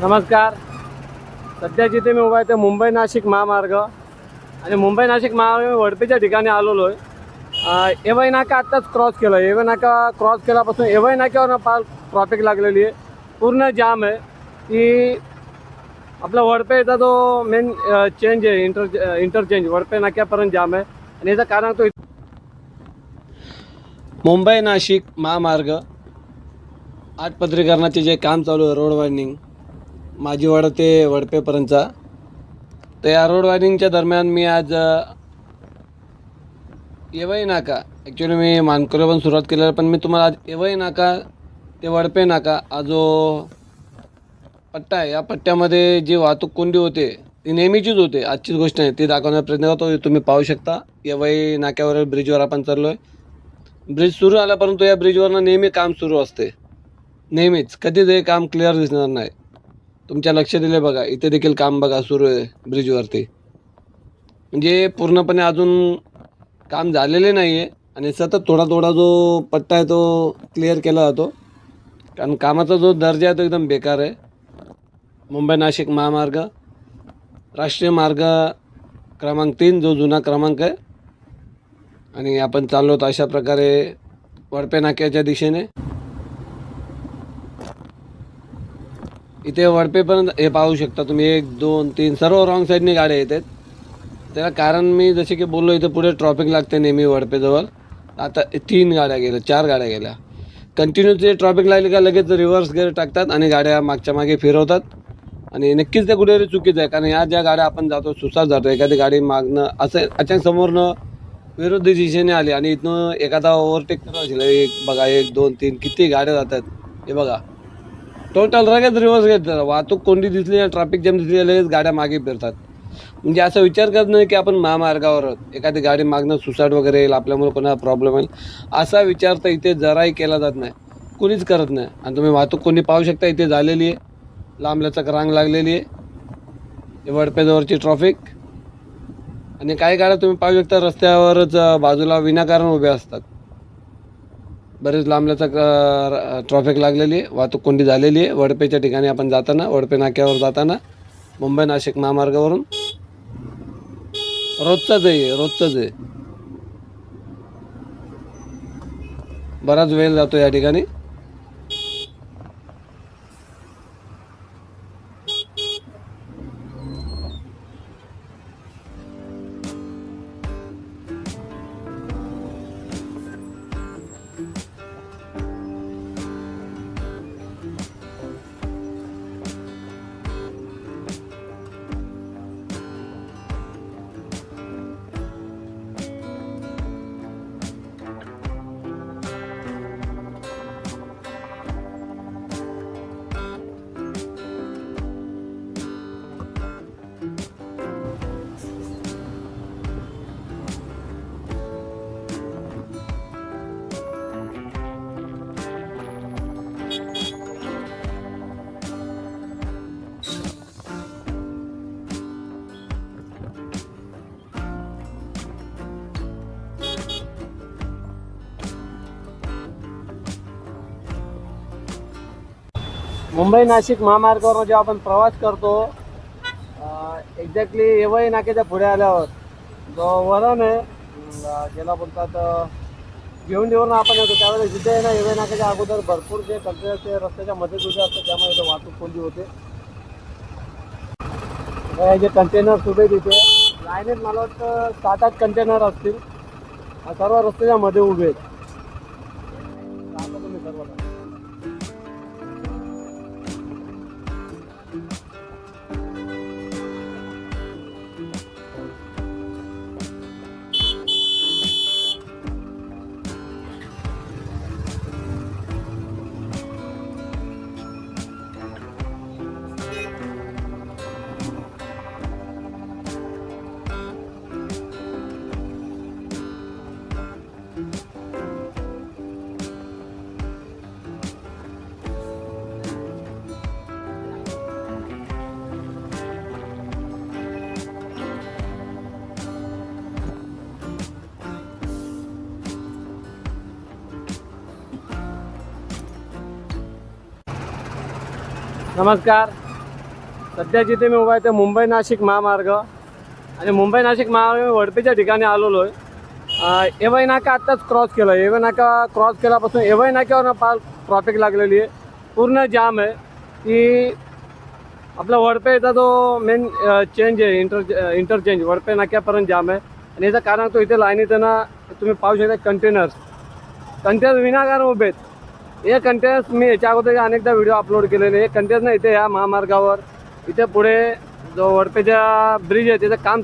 नमस्कार. सध्या जिथे मी उभा आहे ते मुंबई नाशिक महामार्ग आणि मुंबई नाशिक महामार्ग वडपेच्या ठिकाणी आलेलो आहे. एवई नाका आत्ताच क्रॉस केलं. एवई नाका क्रॉस केल्यापासून एवई नाक्यावर फार ट्रॉफिक लागलेली आहे. पूर्ण जाम आहे की आपला वडपेचा जो मेन चेंज आहे इंटरचेंज वडपे नाक्यापर्यंत जाम आहे. आणि याचं कारण तो मुंबई नाशिक महामार्ग आटपत्रीकरणाचे जे काम चालू आहे, रोड वायडिंग माझीवाडा ते वडपेपर्यंतचा, तर या रोड वायडिंगच्या दरम्यान मी आज एवई नाका ॲक्च्युली मी मानकरवरून सुरुवात केलेलं, पण मी तुम्हाला आज एवई नाका ते वडपे नाका हा जो पट्टा आहे, या पट्ट्यामध्ये जी वाहतूक कोंडी होते ती नेहमीचीच होते, आजचीच गोष्ट नाही, ती दाखवण्याचा प्रयत्न करतो. तुम्ही पाहू शकता एवई नाक्यावरील ब्रिजवर आपण चाललो आहे. ब्रिज सुरू झाला, परंतु या ब्रिजवरनं नेहमी काम सुरू असते. नेहमीच कधीच हे काम क्लिअर दिसणार नाही. तुमच्या लक्ष दिले बघा, इथे देखील काम बघा सुरू आहे ब्रिजवरती. म्हणजे पूर्णपणे अजून काम झालेले नाही आहे आणि सतत थोडा थोडा जो पट्टा आहे तो क्लिअर केला जातो, कारण कामाचा जो दर्जा आहे तो एकदम बेकार आहे. मुंबई नाशिक महामार्ग राष्ट्रीय मार्ग क्रमांक 3 जो जुना क्रमांक आहे, आणि आपण चाललो होतो अशा प्रकारे वडपे नाक्याच्या दिशेने. इथे वडपेपर्यंत हे पाहू शकता तुम्ही, 1 2 3 सर्व रॉंग साईडने गाड्या येतात. त्याला कारण मी जसे की बोललो, इथं पुढे ट्रॉफिक लागते नेहमी वडपेजवळ. आता 3 गाड्या गेल्या, 4 गाड्या गेल्या. कंटिन्यूचे ट्रॉफिक लागले का लगेच रिव्हर्स गेअर टाकतात आणि गाड्या मागच्या मागे फिरवतात, आणि नक्कीच ते कुठेतरी चुकीचं आहे. कारण या ज्या गाड्या आपण जातो, सुसाट जातो, एखादी गाडी मागणं असं अचानक समोरनं विरुद्ध दिशेने आली आणि इथनं एखादा ओव्हरटेक करत असेल, एक बघा 1 2 3 किती गाड्या जातात, हे बघा. टोटल लगेच रिव्हर्स घेतात. वाहतूक कोंडी दिसली, ट्रॅफिक जॅम दिसली, लगेच गाड्या मागे फिरतात. म्हणजे असा विचार करत नाही की आपण महामार्गावर आहोत, एखादी गाडी मागणं सुसाट वगैरे येईल, आपल्यामुळे कोणाला प्रॉब्लेम येईल, असा विचार तर इथे जराही केला जात नाही, कुणीच करत नाही. आणि तुम्ही वाहतूक कोंडी पाहू शकता, इथे झालेली आहे, लांबलचक रांग लागलेली आहे, वडपेजवळची ट्रॉफिक. आणि काही गाड्या तुम्ही पाहू शकता रस्त्यावरच बाजूला विनाकारण उभ्या असतात. बरेच लांबलचक ट्रॉफिक लागलेली आहे, वाहतूक कोंडी झालेली आहे वडपेच्या ठिकाणी आपण जाताना, वडपे नाक्यावर जाताना मुंबई नाशिक महामार्गावरून. रोजचंच आहे. बराच वेळ जातो या ठिकाणी. मुंबई नाशिक महामार्गावर जेव्हा आपण प्रवास करतो, एक्झॅक्टली एवई नाक्याच्या पुढे आल्यावर जो वरण आहे, ज्याला बोलतात भिवंडीवरून आपण येतो, त्यावेळेस जिथे आहे ना, एवई नाक्याच्या अगोदर भरपूर जे कंटेनर रस्त्याच्या मध्ये उभे असतात, त्यामुळे इथं वाहतूक कोंडी होते. जे कंटेनर उभे तिथे लाईनीत मला वाटतं 7-8 कंटेनर असतील, सर्व रस्त्याच्या मध्ये उभे आहेत. तुम्ही सर्व नमस्कार. सध्या जिथे मी उभा आहे ते मुंबई नाशिक महामार्ग आणि मुंबई नाशिक महामार्ग वडपेच्या ठिकाणी आलेलो आहे. एवई नाका आत्ताच क्रॉस केला. एवई नाका क्रॉस केल्यापासून एवई नाक्यावर फार ट्रॉफिक लागलेली आहे. पूर्ण जाम आहे की आपला वडपेचा जो मेन चेंज आहे इंटरचेंज वडपे नाक्यापर्यंत जाम आहे. आणि याचं कारण तो इथे लाईनीत आहे ना, तुम्ही पाहू शकता कंटेनर्स विनाकारण उभे आहेत. हे कंटेनर्स मी याच्या अगोदर अनेकदा व्हिडिओ अपलोड केलेले. हे कंटेनर इथे या महामार्गावर इथे पुढे जो वडपेचा ब्रिज आहे त्याचं काम